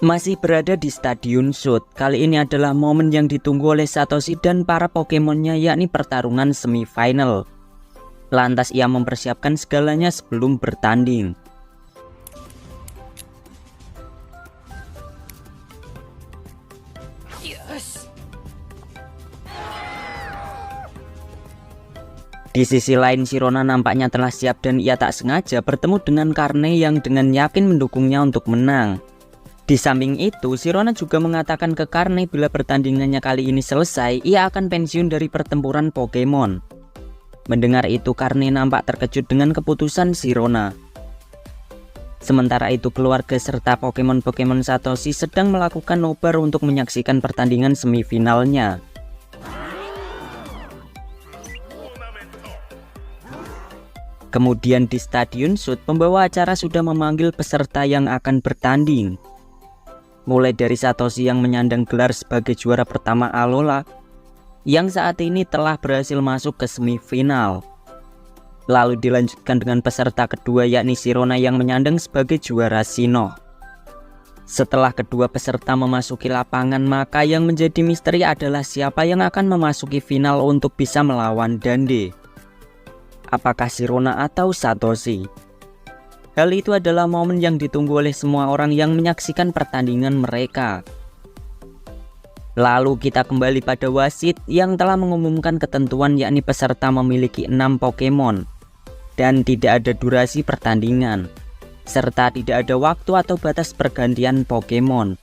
Masih berada di Stadion Shoot, kali ini adalah momen yang ditunggu oleh Satoshi dan para Pokemonnya, yakni pertarungan semifinal. Lantas ia mempersiapkan segalanya sebelum bertanding. Di sisi lain, Sirona nampaknya telah siap dan ia tak sengaja bertemu dengan Karne yang dengan yakin mendukungnya untuk menang. Di samping itu, Sirona juga mengatakan ke Karne bila pertandingannya kali ini selesai, ia akan pensiun dari pertempuran Pokemon. Mendengar itu, Karne nampak terkejut dengan keputusan Sirona. Sementara itu, keluarga serta Pokemon Satoshi sedang melakukan nobar untuk menyaksikan pertandingan semifinalnya. Kemudian di Stadion Shoot, pembawa acara sudah memanggil peserta yang akan bertanding. Mulai dari Satoshi yang menyandang gelar sebagai juara pertama Alola, yang saat ini telah berhasil masuk ke semifinal. Lalu dilanjutkan dengan peserta kedua, yakni Sirona yang menyandang sebagai juara Sinnoh. Setelah kedua peserta memasuki lapangan, maka yang menjadi misteri adalah siapa yang akan memasuki final untuk bisa melawan Dande. Apakah Sirona atau Satoshi? Hal itu adalah momen yang ditunggu oleh semua orang yang menyaksikan pertandingan mereka. Lalu kita kembali pada wasit yang telah mengumumkan ketentuan, yakni peserta memiliki 6 Pokemon dan tidak ada durasi pertandingan, serta tidak ada waktu atau batas pergantian Pokemon.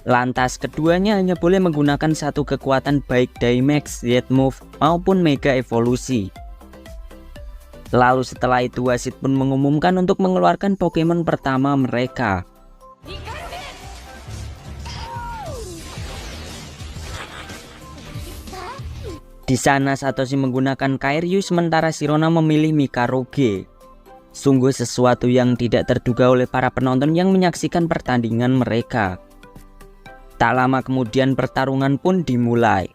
Lantas keduanya hanya boleh menggunakan satu kekuatan baik Dynamax, Z-Move maupun Mega Evolusi. Lalu setelah itu wasit pun mengumumkan untuk mengeluarkan Pokemon pertama mereka. Di sana Satoshi menggunakan Kairyu sementara Sirona memilih Mikaruge. Sungguh sesuatu yang tidak terduga oleh para penonton yang menyaksikan pertandingan mereka. Tak lama kemudian pertarungan pun dimulai.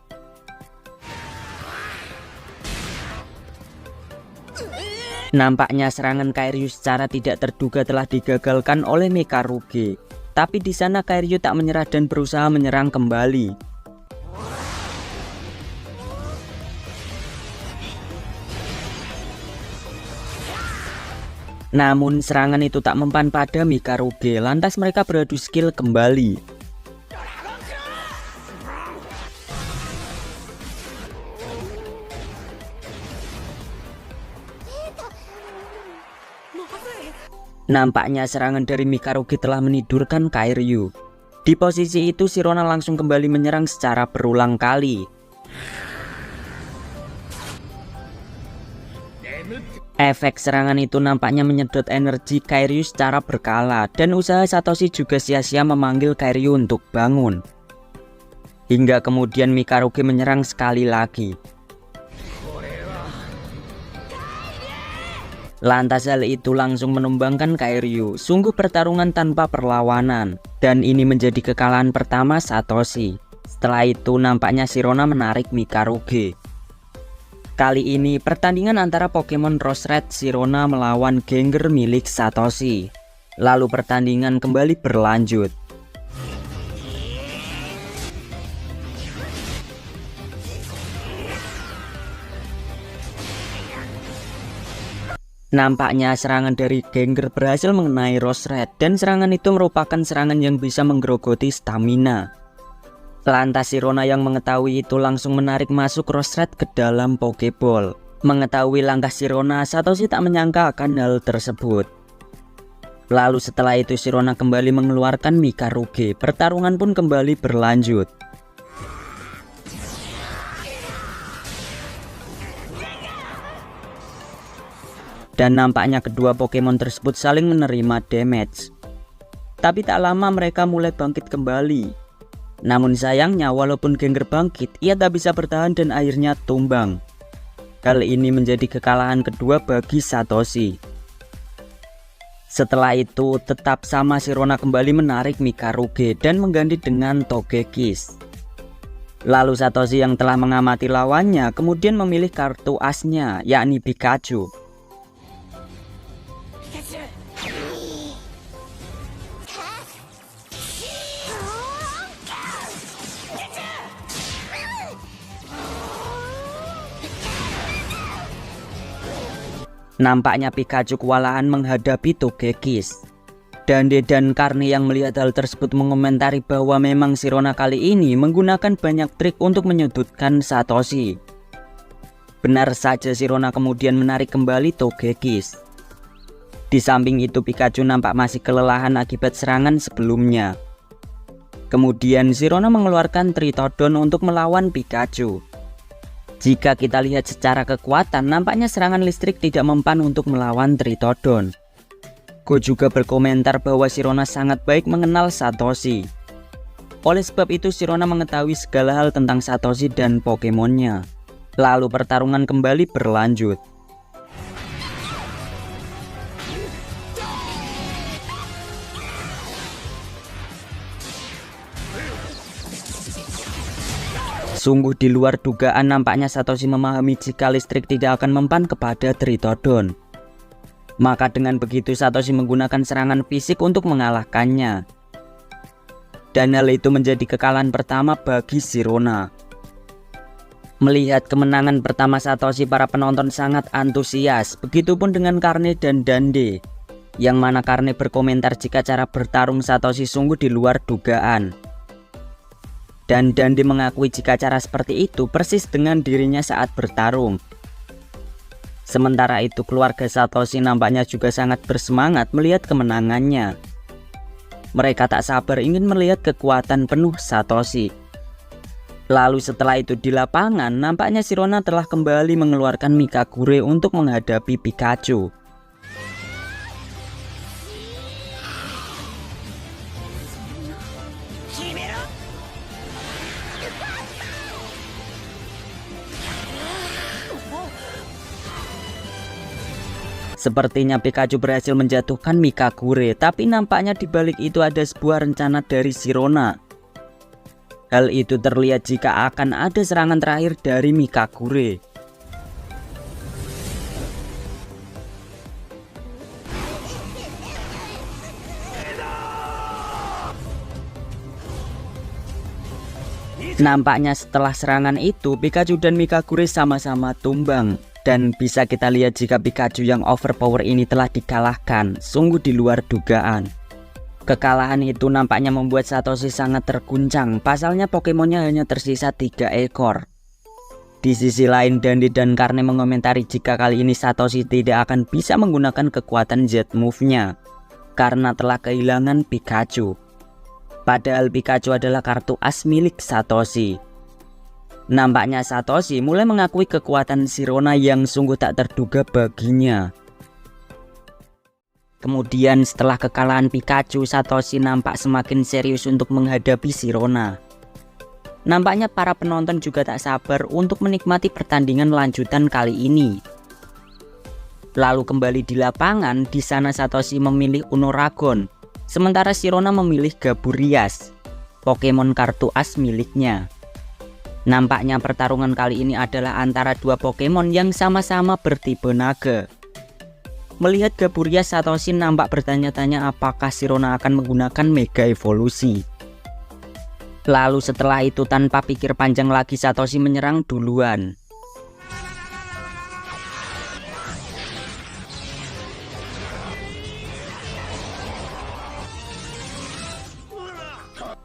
Nampaknya serangan Kairyu secara tidak terduga telah digagalkan oleh Mikaruge. Tapi di sana Kairyu tak menyerah dan berusaha menyerang kembali. Namun serangan itu tak mempan pada Mikaruge, lantas mereka beradu skill kembali. Nampaknya serangan dari Mikaruge telah menidurkan Kairyu. Di posisi itu Sirona langsung kembali menyerang secara berulang kali. Efek serangan itu nampaknya menyedot energi Kairyu secara berkala dan usaha Satoshi juga sia-sia memanggil Kairyu untuk bangun. Hingga kemudian Mikaruge menyerang sekali lagi. Lantas hal itu langsung menumbangkan Kairyu. Sungguh pertarungan tanpa perlawanan. Dan ini menjadi kekalahan pertama Satoshi. Setelah itu nampaknya Sirona menarik Mikaruge. Kali ini pertandingan antara Pokemon Rose Red Sirona melawan Gengar milik Satoshi. Lalu pertandingan kembali berlanjut. Nampaknya serangan dari Gengar berhasil mengenai Rose Red dan serangan itu merupakan serangan yang bisa menggerogoti stamina. Lantas Sirona yang mengetahui itu langsung menarik masuk Rose Red ke dalam Pokeball. Mengetahui langkah Sirona, Satoshi tak menyangka akan hal tersebut. Lalu setelah itu Sirona kembali mengeluarkan Mikaruge. Pertarungan pun kembali berlanjut. Dan nampaknya kedua Pokemon tersebut saling menerima damage. Tapi tak lama mereka mulai bangkit kembali. Namun sayangnya walaupun Gengar bangkit, ia tak bisa bertahan dan akhirnya tumbang. Kali ini menjadi kekalahan kedua bagi Satoshi. Setelah itu tetap sama Sirona kembali menarik Mikaruge dan mengganti dengan Togekiss. Lalu Satoshi yang telah mengamati lawannya kemudian memilih kartu asnya, yakni Pikachu. Nampaknya Pikachu kewalahan menghadapi Togekiss. Dande dan Karne yang melihat hal tersebut mengomentari bahwa memang Sirona kali ini menggunakan banyak trik untuk menyudutkan Satoshi. Benar saja, Sirona kemudian menarik kembali Togekiss. Di samping itu Pikachu nampak masih kelelahan akibat serangan sebelumnya. Kemudian Sirona mengeluarkan Tritodon untuk melawan Pikachu. Jika kita lihat secara kekuatan, nampaknya serangan listrik tidak mempan untuk melawan Tritodon. Go juga berkomentar bahwa Sirona sangat baik mengenal Satoshi. Oleh sebab itu Sirona mengetahui segala hal tentang Satoshi dan Pokemonnya. Lalu pertarungan kembali berlanjut. Sungguh di luar dugaan, nampaknya Satoshi memahami jika listrik tidak akan mempan kepada Tritodon. Maka dengan begitu Satoshi menggunakan serangan fisik untuk mengalahkannya. Dan hal itu menjadi kekalahan pertama bagi Sirona. Melihat kemenangan pertama Satoshi, para penonton sangat antusias. Begitupun dengan Karne dan Dande, yang mana Karne berkomentar jika cara bertarung Satoshi sungguh di luar dugaan. Dan Dande mengakui jika cara seperti itu persis dengan dirinya saat bertarung. Sementara itu keluarga Satoshi nampaknya juga sangat bersemangat melihat kemenangannya. Mereka tak sabar ingin melihat kekuatan penuh Satoshi. Lalu setelah itu di lapangan, nampaknya Sirona telah kembali mengeluarkan Mikagure untuk menghadapi Pikachu. Sepertinya Pikachu berhasil menjatuhkan Mikagure, tapi nampaknya di balik itu ada sebuah rencana dari Sirona. Hal itu terlihat jika akan ada serangan terakhir dari Mikagure. Nampaknya setelah serangan itu Pikachu dan Mikagure sama-sama tumbang. Dan bisa kita lihat jika Pikachu yang overpower ini telah dikalahkan, sungguh di luar dugaan. Kekalahan itu nampaknya membuat Satoshi sangat terguncang, pasalnya Pokemonnya hanya tersisa 3 ekor. Di sisi lain Dande dan Karne mengomentari jika kali ini Satoshi tidak akan bisa menggunakan kekuatan Z-Move-nya, karena telah kehilangan Pikachu. Padahal Pikachu adalah kartu as milik Satoshi. Nampaknya Satoshi mulai mengakui kekuatan Sirona yang sungguh tak terduga baginya. Kemudian setelah kekalahan Pikachu, Satoshi nampak semakin serius untuk menghadapi Sirona. Nampaknya para penonton juga tak sabar untuk menikmati pertandingan lanjutan kali ini. Lalu kembali di lapangan, di sana Satoshi memilih Unoragon, sementara Sirona memilih Gaburias, Pokemon kartu as miliknya. Nampaknya pertarungan kali ini adalah antara dua Pokemon yang sama-sama bertipe naga. Melihat Gaburias, Satoshi nampak bertanya-tanya apakah Sirona akan menggunakan Mega Evolusi. Lalu setelah itu tanpa pikir panjang lagi Satoshi menyerang duluan.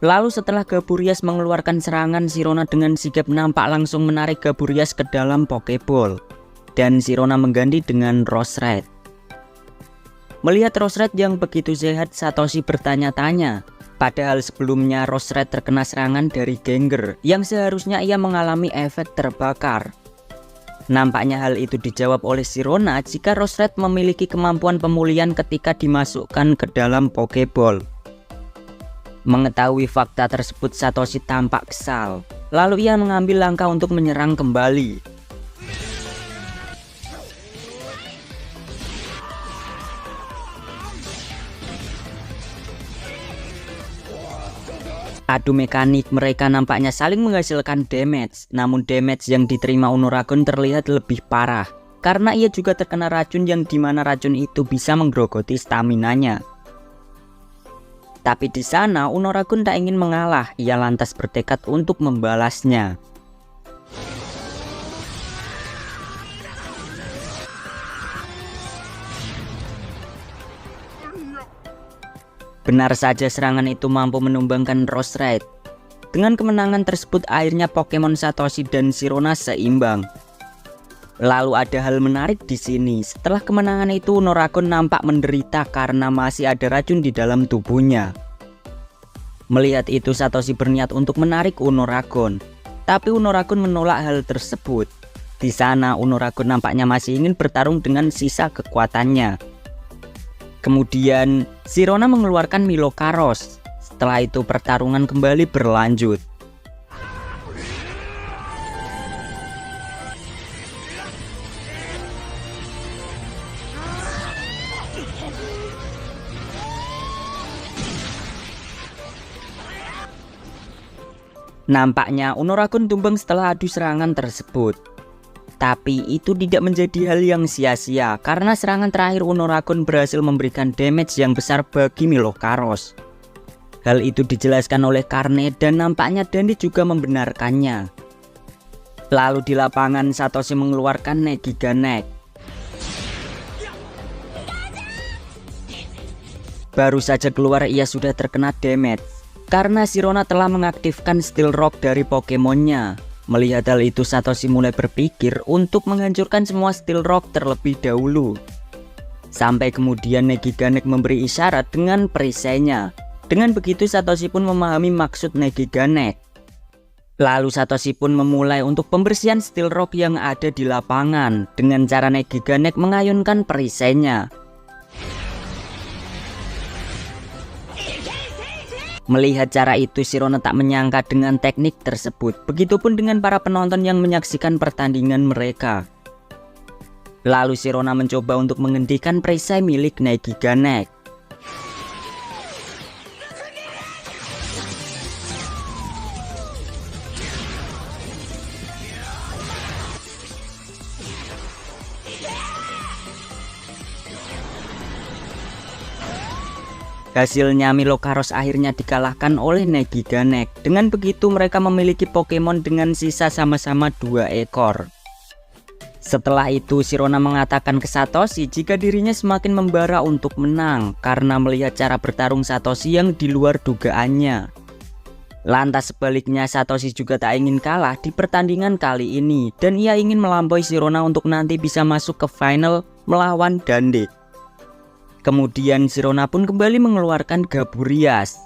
Lalu setelah Gaburias mengeluarkan serangan, Sirona dengan sigap nampak langsung menarik Gaburias ke dalam Pokeball. Dan Sirona mengganti dengan Rosered. Melihat Rosered yang begitu sehat, Satoshi bertanya-tanya. Padahal sebelumnya Rosered terkena serangan dari Gengar, yang seharusnya ia mengalami efek terbakar. Nampaknya hal itu dijawab oleh Sirona jika Rosered memiliki kemampuan pemulihan ketika dimasukkan ke dalam Pokeball. Mengetahui fakta tersebut, Satoshi tampak kesal. Lalu ia mengambil langkah untuk menyerang kembali. Adu mekanik mereka nampaknya saling menghasilkan damage. Namun damage yang diterima Unoragon terlihat lebih parah, karena ia juga terkena racun yang dimana racun itu bisa menggerogoti staminanya. Tapi di sana Unoragon tak ingin mengalah, ia lantas bertekad untuk membalasnya. Benar saja serangan itu mampu menumbangkan Roserade. Dengan kemenangan tersebut akhirnya Pokemon Satoshi dan Sirona seimbang. Lalu ada hal menarik di sini. Setelah kemenangan itu Unoragon nampak menderita karena masih ada racun di dalam tubuhnya. Melihat itu Satoshi berniat untuk menarik Unoragon, tapi Unoragon menolak hal tersebut. Di sana Unoragon nampaknya masih ingin bertarung dengan sisa kekuatannya. Kemudian Sirona mengeluarkan Milokaros. Setelah itu pertarungan kembali berlanjut. Nampaknya Unoragon tumbang setelah adu serangan tersebut. Tapi itu tidak menjadi hal yang sia-sia karena serangan terakhir Unoragon berhasil memberikan damage yang besar bagi Milokaros. Hal itu dijelaskan oleh Karne dan nampaknya Dandi juga membenarkannya. Lalu di lapangan Satoshi mengeluarkan Negiganek. Baru saja keluar ia sudah terkena damage karena Sirona telah mengaktifkan Steel Rock dari Pokemonnya. Melihat hal itu Satoshi mulai berpikir untuk menghancurkan semua Steel Rock terlebih dahulu. Sampai kemudian Negiganek memberi isyarat dengan perisainya. Dengan begitu Satoshi pun memahami maksud Negiganek. Lalu Satoshi pun memulai untuk pembersihan Steel Rock yang ada di lapangan dengan cara Negiganek mengayunkan perisainya. Melihat cara itu Sirona tak menyangka dengan teknik tersebut. Begitupun dengan para penonton yang menyaksikan pertandingan mereka. Lalu Sirona mencoba untuk menghentikan perisai milik Negiganek. Hasilnya Milokaros akhirnya dikalahkan oleh Negiganek. Dengan begitu mereka memiliki Pokemon dengan sisa sama-sama 2 ekor. Setelah itu Sirona mengatakan ke Satoshi jika dirinya semakin membara untuk menang karena melihat cara bertarung Satoshi yang di luar dugaannya. Lantas sebaliknya Satoshi juga tak ingin kalah di pertandingan kali ini dan ia ingin melampaui Sirona untuk nanti bisa masuk ke final melawan Dande. Kemudian Sirona pun kembali mengeluarkan Gaburias.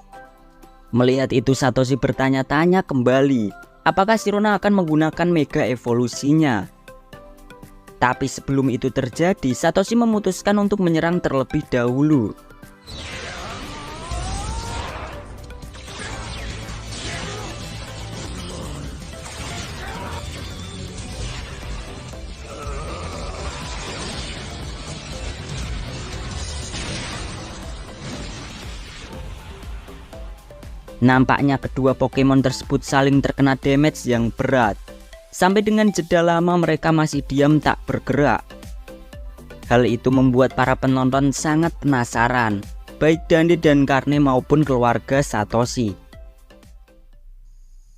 Melihat itu Satoshi bertanya-tanya kembali, apakah Sirona akan menggunakan Mega Evolusinya. Tapi sebelum itu terjadi, Satoshi memutuskan untuk menyerang terlebih dahulu. Nampaknya kedua Pokemon tersebut saling terkena damage yang berat. Sampai dengan jeda lama mereka masih diam tak bergerak. Hal itu membuat para penonton sangat penasaran, baik Dande dan Karne maupun keluarga Satoshi.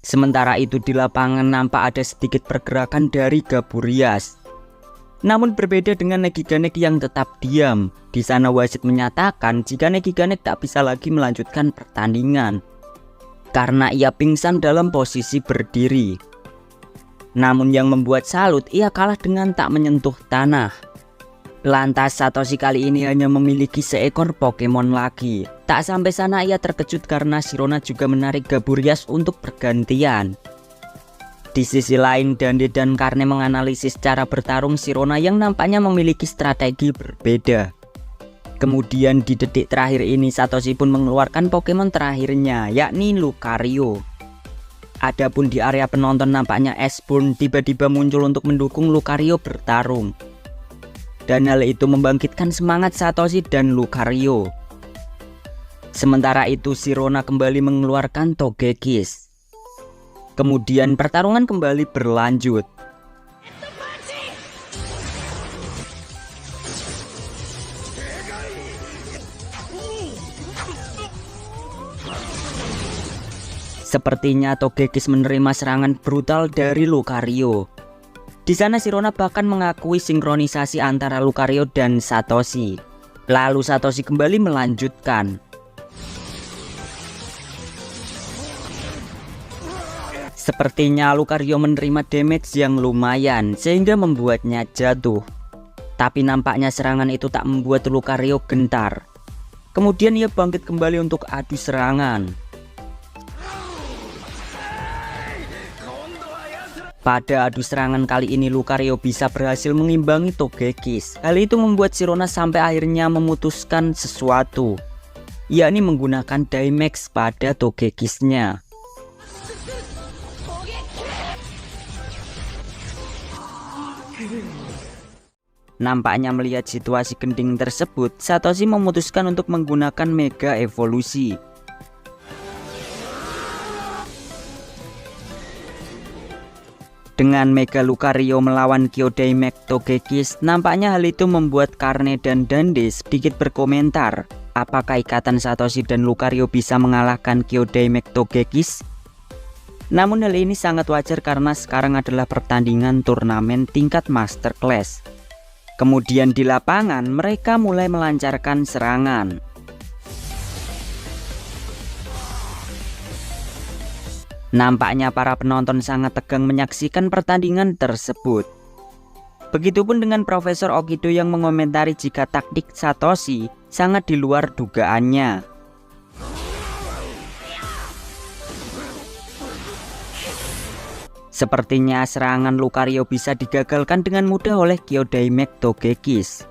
Sementara itu di lapangan nampak ada sedikit pergerakan dari Gaburias. Namun berbeda dengan Negiganek yang tetap diam. Di sana wasit menyatakan jika Negiganek tak bisa lagi melanjutkan pertandingan karena ia pingsan dalam posisi berdiri. Namun yang membuat salut, ia kalah dengan tak menyentuh tanah. Lantas Satoshi kali ini hanya memiliki seekor Pokemon lagi. Tak sampai sana ia terkejut karena Sirona juga menarik Gaburias untuk pergantian. Di sisi lain Dande dan Karne menganalisis cara bertarung Sirona yang nampaknya memiliki strategi berbeda. Kemudian di detik terakhir ini Satoshi pun mengeluarkan Pokemon terakhirnya, yakni Lucario. Adapun di area penonton nampaknya Esburn tiba-tiba muncul untuk mendukung Lucario bertarung. Dan hal itu membangkitkan semangat Satoshi dan Lucario. Sementara itu Sirona kembali mengeluarkan Togekiss. Kemudian pertarungan kembali berlanjut. Sepertinya Togekiss menerima serangan brutal dari Lucario. Di sana Sirona bahkan mengakui sinkronisasi antara Lucario dan Satoshi. Lalu Satoshi kembali melanjutkan. Sepertinya Lucario menerima damage yang lumayan sehingga membuatnya jatuh. Tapi nampaknya serangan itu tak membuat Lucario gentar. Kemudian ia bangkit kembali untuk adu serangan. Pada adu serangan kali ini Lucario bisa berhasil mengimbangi Togekiss. Hal itu membuat Sirona sampai akhirnya memutuskan sesuatu, yakni menggunakan Daimax pada Togekiss-nya. Nampaknya melihat situasi genting tersebut, Satoshi memutuskan untuk menggunakan Mega Evolusi. Dengan Mega Lucario melawan Kyodaimax Togekiss, nampaknya hal itu membuat Karne dan Dande sedikit berkomentar. Apakah ikatan Satoshi dan Lucario bisa mengalahkan Kyodaimax Togekiss? Namun hal ini sangat wajar karena sekarang adalah pertandingan turnamen tingkat Master Class. Kemudian di lapangan mereka mulai melancarkan serangan. Nampaknya para penonton sangat tegang menyaksikan pertandingan tersebut. Begitupun dengan Profesor Okido yang mengomentari jika taktik Satoshi sangat di luar dugaannya. Sepertinya serangan Lucario bisa digagalkan dengan mudah oleh Kyodaimax Togekiss.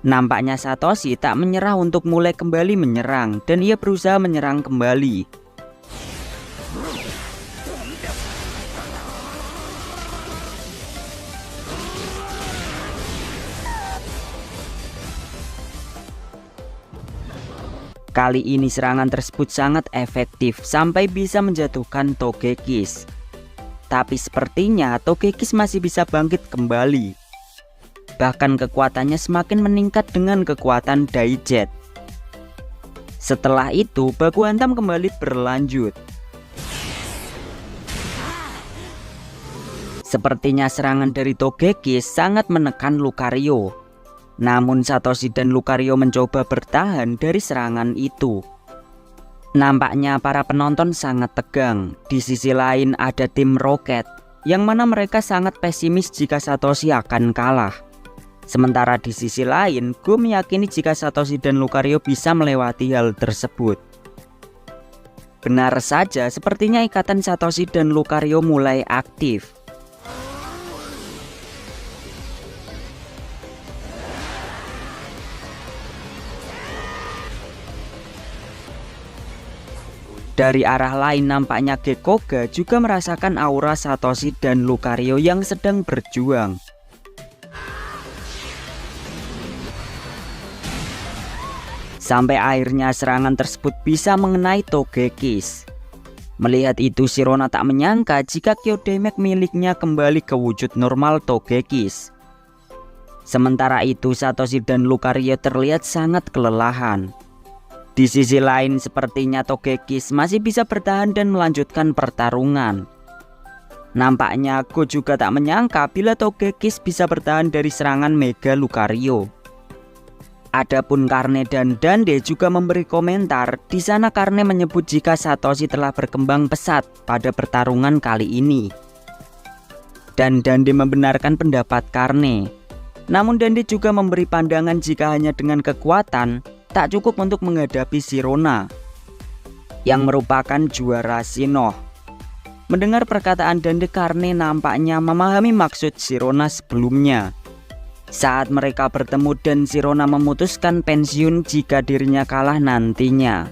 Nampaknya Satoshi tak menyerah untuk mulai kembali menyerang dan ia berusaha menyerang kembali. Kali ini serangan tersebut sangat efektif sampai bisa menjatuhkan Togekiss. Tapi sepertinya Togekiss masih bisa bangkit kembali. Bahkan kekuatannya semakin meningkat dengan kekuatan Daijet. Setelah itu baku hantam kembali berlanjut. Sepertinya serangan dari Togekiss sangat menekan Lucario. Namun Satoshi dan Lucario mencoba bertahan dari serangan itu. Nampaknya para penonton sangat tegang. Di sisi lain ada tim Rocket, yang mana mereka sangat pesimis jika Satoshi akan kalah. Sementara di sisi lain, Go meyakini jika Satoshi dan Lucario bisa melewati hal tersebut. Benar saja, sepertinya ikatan Satoshi dan Lucario mulai aktif. Dari arah lain nampaknya Gekoga juga merasakan aura Satoshi dan Lucario yang sedang berjuang. Sampai akhirnya serangan tersebut bisa mengenai Togekiss. Melihat itu Sirona tak menyangka jika Kyodaimax miliknya kembali ke wujud normal Togekiss. Sementara itu Satoshi dan Lucario terlihat sangat kelelahan. Di sisi lain sepertinya Togekiss masih bisa bertahan dan melanjutkan pertarungan. Nampaknya Go juga tak menyangka bila Togekiss bisa bertahan dari serangan Mega Lucario. Adapun Karne dan Dande juga memberi komentar. Di sana Karne menyebut jika Satoshi telah berkembang pesat pada pertarungan kali ini. Dan Dande membenarkan pendapat Karne. Namun Dande juga memberi pandangan jika hanya dengan kekuatan tak cukup untuk menghadapi Sirona yang merupakan juara Sinnoh. Mendengar perkataan Dande, Karne nampaknya memahami maksud Sirona sebelumnya. Saat mereka bertemu dan Sirona memutuskan pensiun jika dirinya kalah nantinya.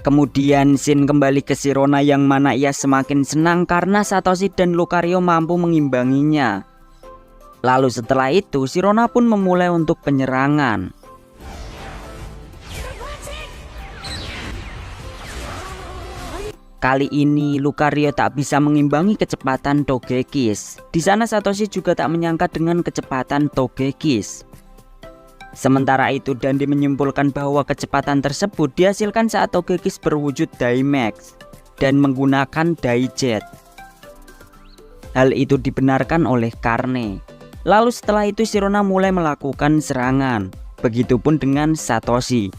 Kemudian Shin kembali ke Sirona yang mana ia semakin senang karena Satoshi dan Lucario mampu mengimbanginya. Lalu setelah itu Sirona pun memulai untuk penyerangan. Kali ini Lucario tak bisa mengimbangi kecepatan Togekiss. Di sana Satoshi juga tak menyangka dengan kecepatan Togekiss. Sementara itu Dande menyimpulkan bahwa kecepatan tersebut dihasilkan saat Togekiss berwujud Daimax dan menggunakan Daijet. Hal itu dibenarkan oleh Karne. Lalu setelah itu Sirona mulai melakukan serangan. Begitupun dengan Satoshi.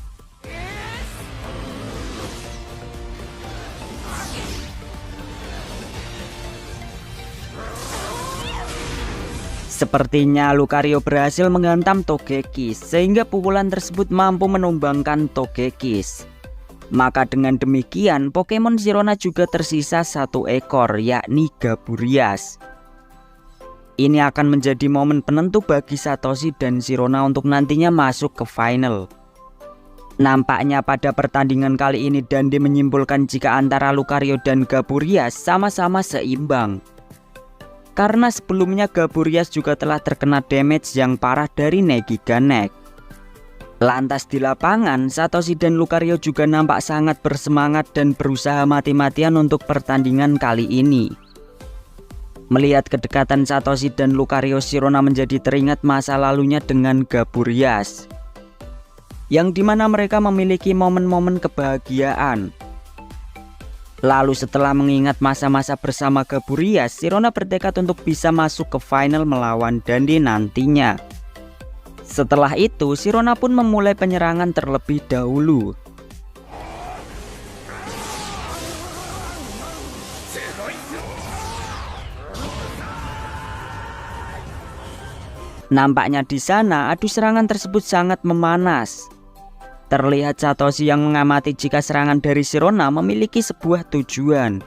Sepertinya Lucario berhasil menghantam Togekiss sehingga pukulan tersebut mampu menumbangkan Togekiss. Maka dengan demikian Pokemon Sirona juga tersisa satu ekor, yakni Gaburias. Ini akan menjadi momen penentu bagi Satoshi dan Sirona untuk nantinya masuk ke final. Nampaknya pada pertandingan kali ini Dande menyimpulkan jika antara Lucario dan Gaburias sama-sama seimbang. Karena sebelumnya Gaburias juga telah terkena damage yang parah dari Negiganek. Lantas di lapangan, Satoshi dan Lucario juga nampak sangat bersemangat dan berusaha mati-matian untuk pertandingan kali ini. Melihat kedekatan Satoshi dan Lucario, Sirona menjadi teringat masa lalunya dengan Gaburias, yang dimana mereka memiliki momen-momen kebahagiaan. Lalu setelah mengingat masa-masa bersama Gaburias, Sirona bertekad untuk bisa masuk ke final melawan Dande nantinya. Setelah itu, Sirona pun memulai penyerangan terlebih dahulu. Nampaknya di sana adu serangan tersebut sangat memanas. Terlihat Satoshi yang mengamati jika serangan dari Sirona memiliki sebuah tujuan.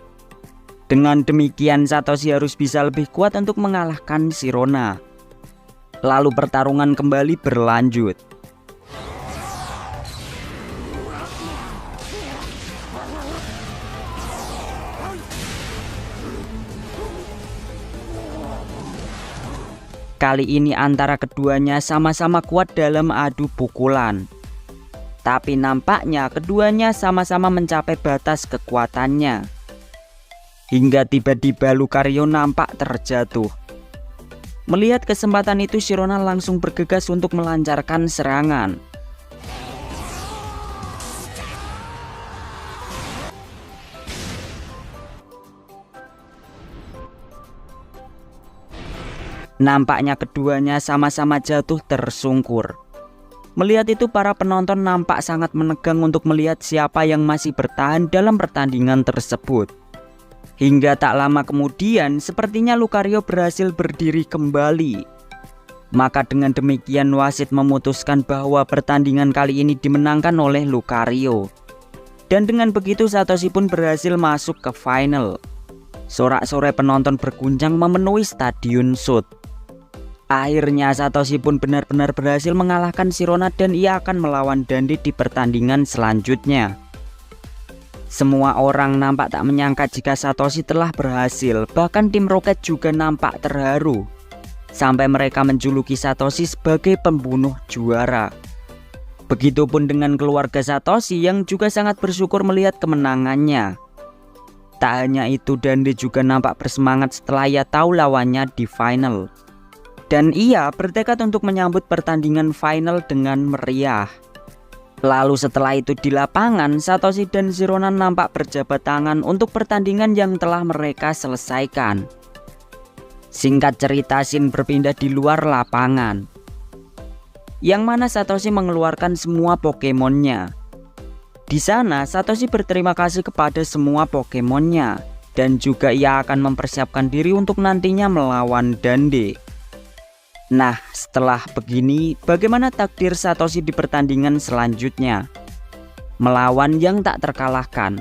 Dengan demikian Satoshi harus bisa lebih kuat untuk mengalahkan Sirona. Lalu pertarungan kembali berlanjut. Kali ini antara keduanya sama-sama kuat dalam adu pukulan. Tapi nampaknya keduanya sama-sama mencapai batas kekuatannya. Hingga tiba-tiba Lucario nampak terjatuh. Melihat kesempatan itu, Sirona langsung bergegas untuk melancarkan serangan. Nampaknya keduanya sama-sama jatuh tersungkur. Melihat itu, para penonton nampak sangat menegang untuk melihat siapa yang masih bertahan dalam pertandingan tersebut. Hingga tak lama kemudian, sepertinya Lucario berhasil berdiri kembali. Maka dengan demikian wasit memutuskan bahwa pertandingan kali ini dimenangkan oleh Lucario. Dan dengan begitu Satoshi pun berhasil masuk ke final. Sorak-sorai penonton berguncang memenuhi Stadion Sud. Akhirnya Satoshi pun benar-benar berhasil mengalahkan Sirona dan ia akan melawan Dande di pertandingan selanjutnya. Semua orang nampak tak menyangka jika Satoshi telah berhasil, bahkan tim Rocket juga nampak terharu. Sampai mereka menjuluki Satoshi sebagai pembunuh juara. Begitupun dengan keluarga Satoshi yang juga sangat bersyukur melihat kemenangannya. Tak hanya itu, Dande juga nampak bersemangat setelah ia tahu lawannya di final. Dan ia bertekad untuk menyambut pertandingan final dengan meriah. Lalu setelah itu di lapangan, Satoshi dan Sirona nampak berjabat tangan untuk pertandingan yang telah mereka selesaikan. Singkat cerita, scene berpindah di luar lapangan, yang mana Satoshi mengeluarkan semua Pokemonnya. Di sana Satoshi berterima kasih kepada semua Pokemonnya, dan juga ia akan mempersiapkan diri untuk nantinya melawan Dande. Nah, setelah begini, bagaimana takdir Satoshi di pertandingan selanjutnya? Melawan yang tak terkalahkan.